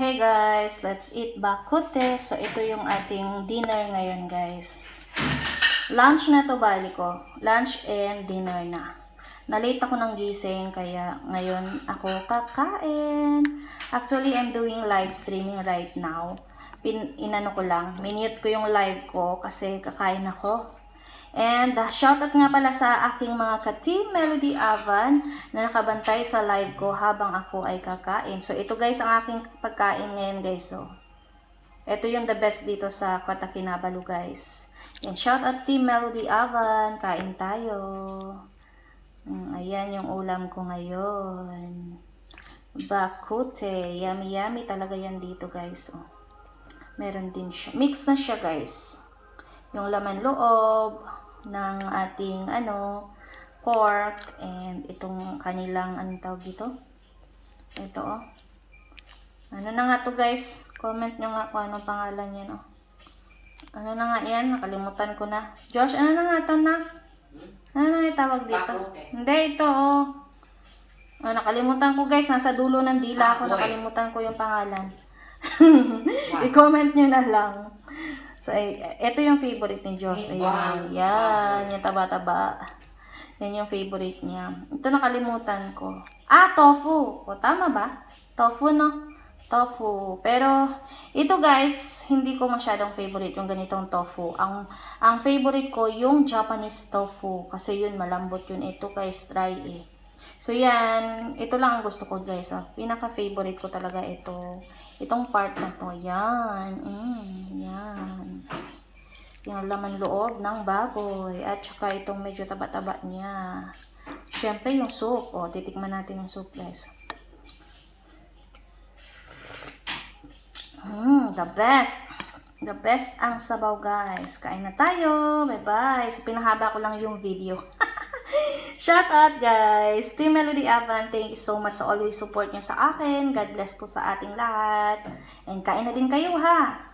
Hey guys, let's eat bakute. So ito yung ating dinner ngayon guys. Lunch na to bali ko. Lunch and dinner na. Na-late ako ng gising kaya ngayon ako kakain. Actually, I'm doing live streaming right now. Inano ko lang, minute ko yung live ko kasi kakain ako. And shoutout nga pala sa aking mga ka-team Melody Avan na nakabantay sa live ko habang ako ay kakain. So ito guys ang aking pagkain ngayon guys. So ito yung the best dito sa Kota Kinabalu guys. And shoutout Team Melody Avan, kain tayo. Ayan yung ulam ko ngayon. Bakute, yummy yummy talaga yan dito guys. Oh. Meron din siya. Mix na siya guys. Yung laman loob ng ating pork and itong kanilang tawag dito. Ito oh. Ano na nga to guys? Comment nyo nga kung anong pangalan yan oh. Ano na nga yan? Nakalimutan ko na. Josh, ano na nga to na? Ano na nga tawag dito? Hindi, ito oh. Nakalimutan ko guys. Nasa dulo ng dila ako. Nakalimutan ko yung pangalan. I-comment nyo na lang. So, ito yung favorite ni Diyos. Ayan, yan. Yung taba-taba. Yan yung favorite niya. Ito nakalimutan ko. Tofu. O, tama ba? Tofu, no? Tofu. Pero, ito guys, hindi ko masyadong favorite yung ganitong tofu. Ang favorite ko, yung Japanese tofu. Kasi yun, malambot yun. Ito guys, dry eh. So, yan. Ito lang ang gusto ko guys. Pinaka-favorite ko talaga ito. Itong part na to. Yan. Yan. Yung laman loob ng baboy. At saka itong medyo taba-taba niya. Siyempre yung soup. O, titikman natin yung soup guys. The best. The best ang sabaw guys. Kain na tayo. Bye-bye. So, pinahaba ko lang yung video. Shout out guys! Team Melody Avan, thank you so much sa always support nyo sa akin. God bless po sa ating lahat. And kain na din kayo ha!